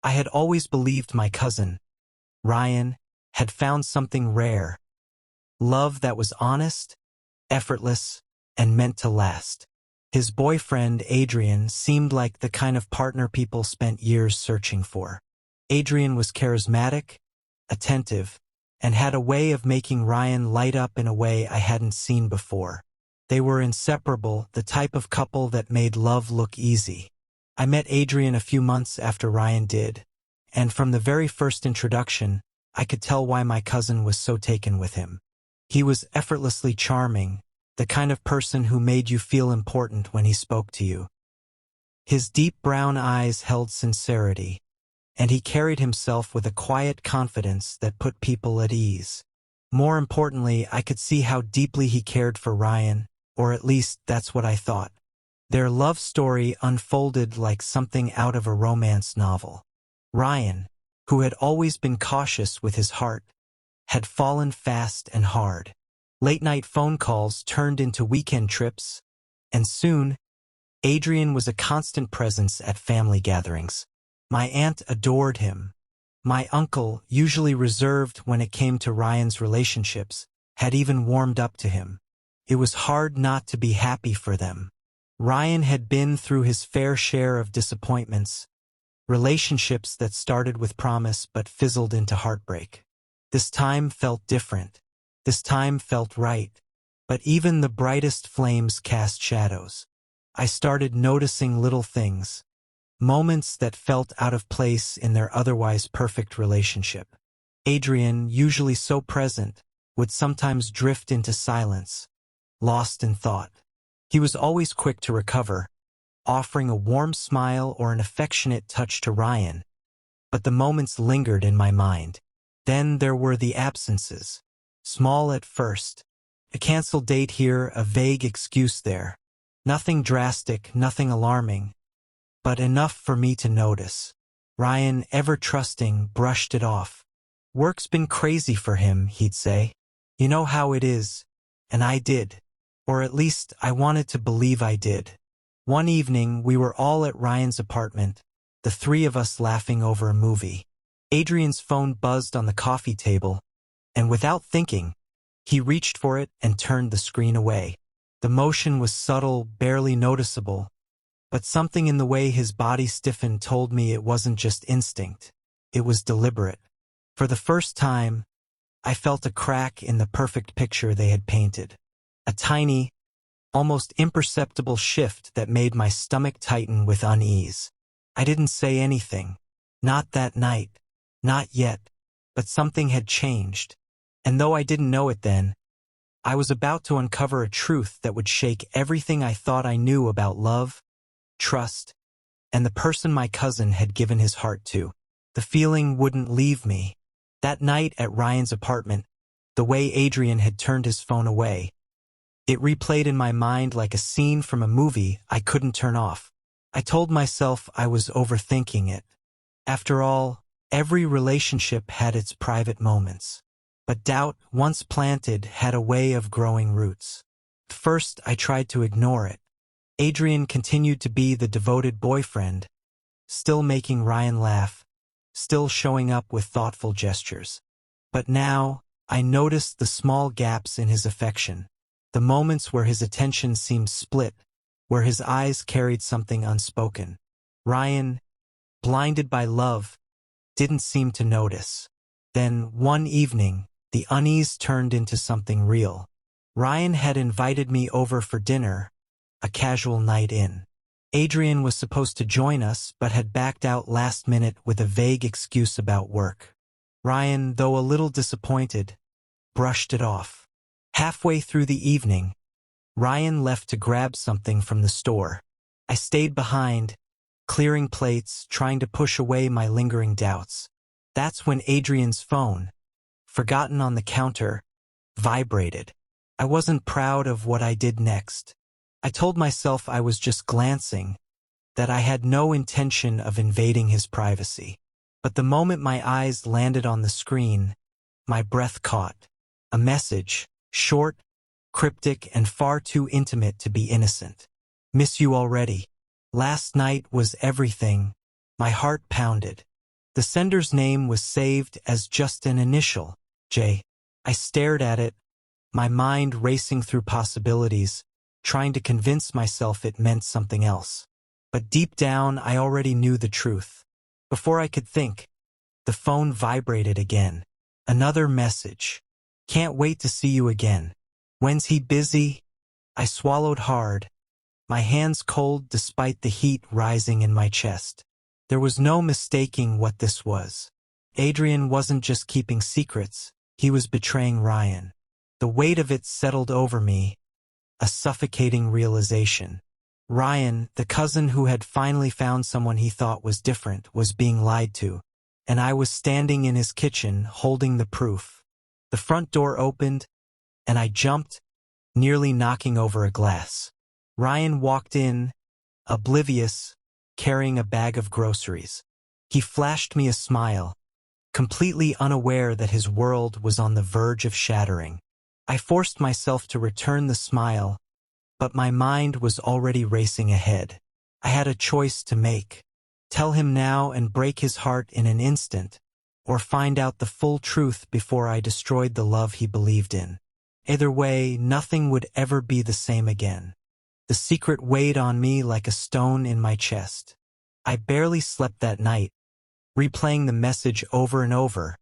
I had always believed my cousin, Ryan, had found something rare. Love that was honest, effortless, and meant to last. His boyfriend, Adrian, seemed like the kind of partner people spent years searching for. Adrian was charismatic, attentive, and had a way of making Ryan light up in a way I hadn't seen before. They were inseparable, the type of couple that made love look easy. I met Adrian a few months after Ryan did, and from the very first introduction, I could tell why my cousin was so taken with him. He was effortlessly charming, the kind of person who made you feel important when he spoke to you. His deep brown eyes held sincerity, and he carried himself with a quiet confidence that put people at ease. More importantly, I could see how deeply he cared for Ryan, or at least that's what I thought. Their love story unfolded like something out of a romance novel. Ryan, who had always been cautious with his heart, had fallen fast and hard. Late-night phone calls turned into weekend trips, and soon, Adrian was a constant presence at family gatherings. My aunt adored him. My uncle, usually reserved when it came to Ryan's relationships, had even warmed up to him. It was hard not to be happy for them. Ryan had been through his fair share of disappointments, relationships that started with promise but fizzled into heartbreak. This time felt different. This time felt right. But even the brightest flames cast shadows. I started noticing little things, moments that felt out of place in their otherwise perfect relationship. Adrian, usually so present, would sometimes drift into silence, lost in thought. He was always quick to recover, offering a warm smile or an affectionate touch to Ryan, but the moments lingered in my mind. Then there were the absences, small at first, a canceled date here, a vague excuse there. Nothing drastic, nothing alarming, but enough for me to notice. Ryan, ever trusting, brushed it off. Work's been crazy for him, he'd say. You know how it is. And I did. Or at least I wanted to believe I did. One evening, we were all at Ryan's apartment, the three of us laughing over a movie. Adrian's phone buzzed on the coffee table, and without thinking, he reached for it and turned the screen away. The motion was subtle, barely noticeable, but something in the way his body stiffened told me it wasn't just instinct. It was deliberate. For the first time, I felt a crack in the perfect picture they had painted. A tiny, almost imperceptible shift that made my stomach tighten with unease. I didn't say anything. Not that night. Not yet. But something had changed. And though I didn't know it then, I was about to uncover a truth that would shake everything I thought I knew about love, trust, and the person my cousin had given his heart to. The feeling wouldn't leave me. That night at Ryan's apartment, the way Adrian had turned his phone away, it replayed in my mind like a scene from a movie I couldn't turn off. I told myself I was overthinking it. After all, every relationship had its private moments. But doubt, once planted, had a way of growing roots. First, I tried to ignore it. Adrian continued to be the devoted boyfriend, still making Ryan laugh, still showing up with thoughtful gestures. But now, I noticed the small gaps in his affection, the moments where his attention seemed split, where his eyes carried something unspoken. Ryan, blinded by love, didn't seem to notice. Then, one evening, the unease turned into something real. Ryan had invited me over for dinner, a casual night in. Adrian was supposed to join us but had backed out last minute with a vague excuse about work. Ryan, though a little disappointed, brushed it off. Halfway through the evening, Ryan left to grab something from the store. I stayed behind, clearing plates, trying to push away my lingering doubts. That's when Adrian's phone, forgotten on the counter, vibrated. I wasn't proud of what I did next. I told myself I was just glancing, that I had no intention of invading his privacy. But the moment my eyes landed on the screen, my breath caught. A message, short, cryptic, and far too intimate to be innocent. Miss you already. Last night was everything. My heart pounded. The sender's name was saved as just an initial, J. I stared at it, my mind racing through possibilities, trying to convince myself it meant something else. But deep down, I already knew the truth. Before I could think, the phone vibrated again. Another message. Can't wait to see you again. When's he busy? I swallowed hard, my hands cold despite the heat rising in my chest. There was no mistaking what this was. Adrian wasn't just keeping secrets, he was betraying Ryan. The weight of it settled over me, a suffocating realization. Ryan, the cousin who had finally found someone he thought was different, was being lied to, and I was standing in his kitchen holding the proof. The front door opened, and I jumped, nearly knocking over a glass. Ryan walked in, oblivious, carrying a bag of groceries. He flashed me a smile, completely unaware that his world was on the verge of shattering. I forced myself to return the smile, but my mind was already racing ahead. I had a choice to make. Tell him now and break his heart in an instant, or find out the full truth before I destroyed the love he believed in. Either way, nothing would ever be the same again. The secret weighed on me like a stone in my chest. I barely slept that night, replaying the message over and over,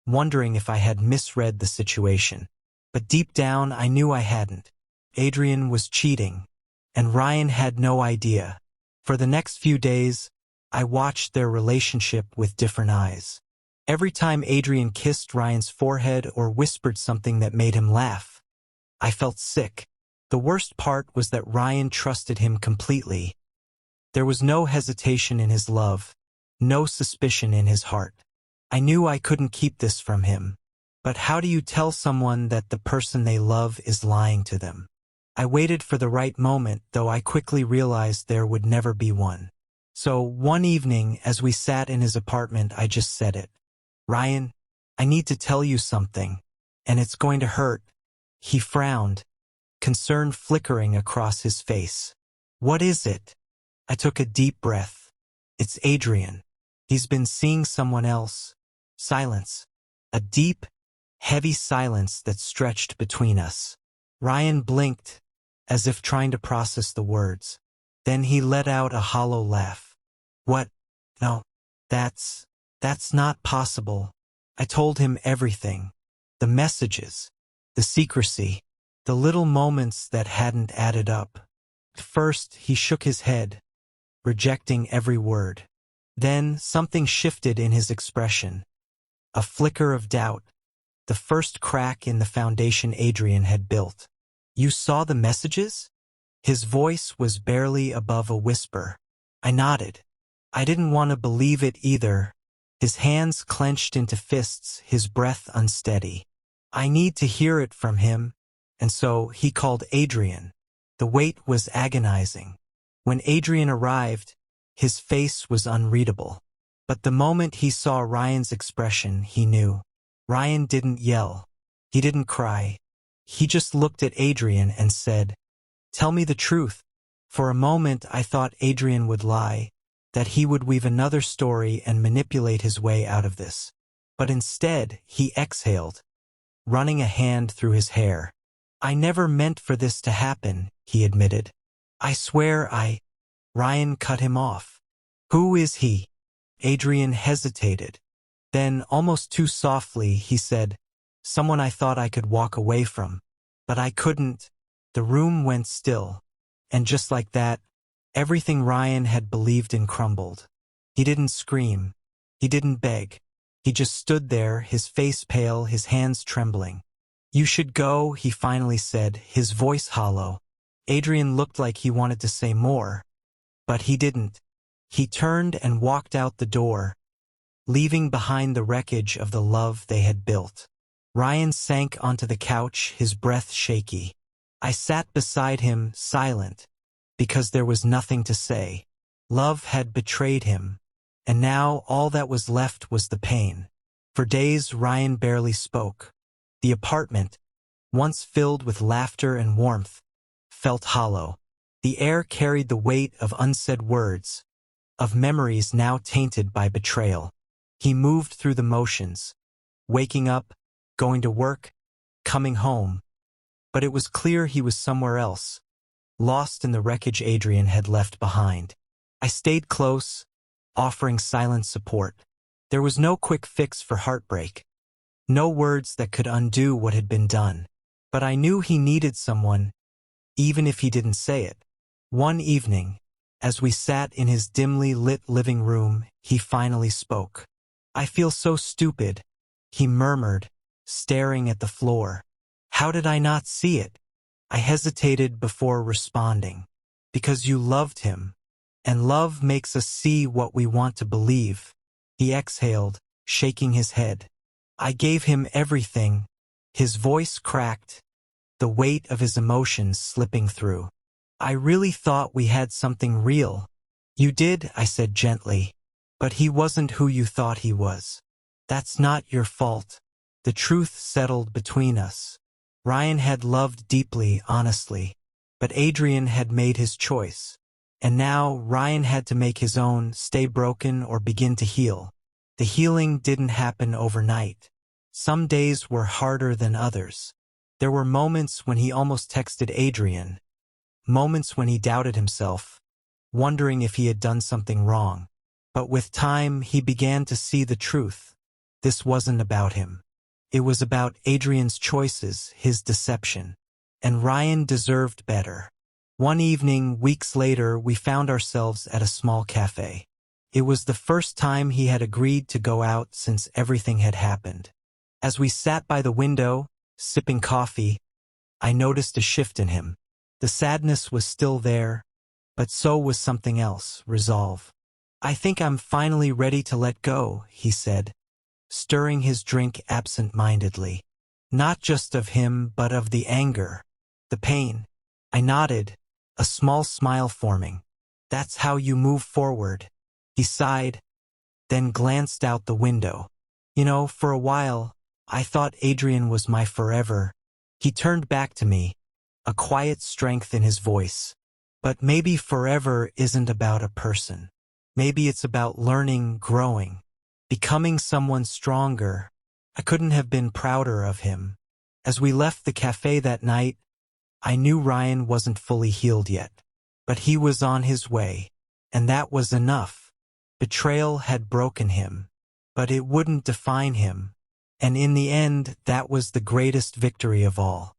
wondering if I had misread the situation. But deep down, I knew I hadn't. Adrian was cheating, and Ryan had no idea. For the next few days, I watched their relationship with different eyes. Every time Adrian kissed Ryan's forehead or whispered something that made him laugh, I felt sick. The worst part was that Ryan trusted him completely. There was no hesitation in his love, no suspicion in his heart. I knew I couldn't keep this from him. But how do you tell someone that the person they love is lying to them? I waited for the right moment, though I quickly realized there would never be one. So one evening, as we sat in his apartment, I just said it. Ryan, I need to tell you something, and it's going to hurt. He frowned, concern flickering across his face. What is it? I took a deep breath. It's Adrian. He's been seeing someone else. Silence. A deep, heavy silence that stretched between us. Ryan blinked, as if trying to process the words. Then he let out a hollow laugh. What? No, that's not possible. I told him everything. The messages, the secrecy, the little moments that hadn't added up. First, he shook his head, rejecting every word. Then something shifted in his expression. A flicker of doubt, the first crack in the foundation Adrian had built. You saw the messages? His voice was barely above a whisper. I nodded. I didn't want to believe it either. His hands clenched into fists, his breath unsteady. I need to hear it from him, and so he called Adrian. The wait was agonizing. When Adrian arrived, his face was unreadable. But the moment he saw Ryan's expression, he knew. Ryan didn't yell. He didn't cry. He just looked at Adrian and said, "Tell me the truth." For a moment I thought Adrian would lie, that he would weave another story and manipulate his way out of this. But instead, he exhaled, running a hand through his hair. I never meant for this to happen, he admitted. I swear Ryan cut him off. Who is he? Adrian hesitated. Then, almost too softly, he said, someone I thought I could walk away from. But I couldn't. The room went still. And just like that, everything Ryan had believed in crumbled. He didn't scream. He didn't beg. He just stood there, his face pale, his hands trembling. You should go, he finally said, his voice hollow. Adrian looked like he wanted to say more, but he didn't. He turned and walked out the door, leaving behind the wreckage of the love they had built. Ryan sank onto the couch, his breath shaky. I sat beside him, silent, because there was nothing to say. Love had betrayed him, and now all that was left was the pain. For days, Ryan barely spoke. The apartment, once filled with laughter and warmth, felt hollow. The air carried the weight of unsaid words, of memories now tainted by betrayal. He moved through the motions, waking up, going to work, coming home. But it was clear he was somewhere else, lost in the wreckage Adrian had left behind. I stayed close, offering silent support. There was no quick fix for heartbreak, no words that could undo what had been done. But I knew he needed someone, even if he didn't say it. One evening, as we sat in his dimly lit living room, he finally spoke. "I feel so stupid," he murmured, staring at the floor. "How did I not see it?" I hesitated before responding. "Because you loved him, and love makes us see what we want to believe." He exhaled, shaking his head. "I gave him everything." His voice cracked, the weight of his emotions slipping through. "I really thought we had something real." "You did," I said gently. "But he wasn't who you thought he was. That's not your fault." The truth settled between us. Ryan had loved deeply, honestly, but Adrian had made his choice. And now Ryan had to make his own, stay broken or begin to heal. The healing didn't happen overnight. Some days were harder than others. There were moments when he almost texted Adrian, moments when he doubted himself, wondering if he had done something wrong. But with time, he began to see the truth. This wasn't about him. It was about Adrian's choices, his deception. And Ryan deserved better. One evening, weeks later, we found ourselves at a small cafe. It was the first time he had agreed to go out since everything had happened. As we sat by the window, sipping coffee, I noticed a shift in him. The sadness was still there, but so was something else, resolve. "I think I'm finally ready to let go," he said, stirring his drink absent-mindedly. "Not just of him, but of the anger, the pain." I nodded, a small smile forming. "That's how you move forward." He sighed, then glanced out the window. "You know, for a while, I thought Adrian was my forever." He turned back to me, a quiet strength in his voice. "But maybe forever isn't about a person. Maybe it's about learning, growing, becoming someone stronger." I couldn't have been prouder of him. As we left the cafe that night, I knew Ryan wasn't fully healed yet. But he was on his way, and that was enough. Betrayal had broken him, but it wouldn't define him. And in the end, that was the greatest victory of all.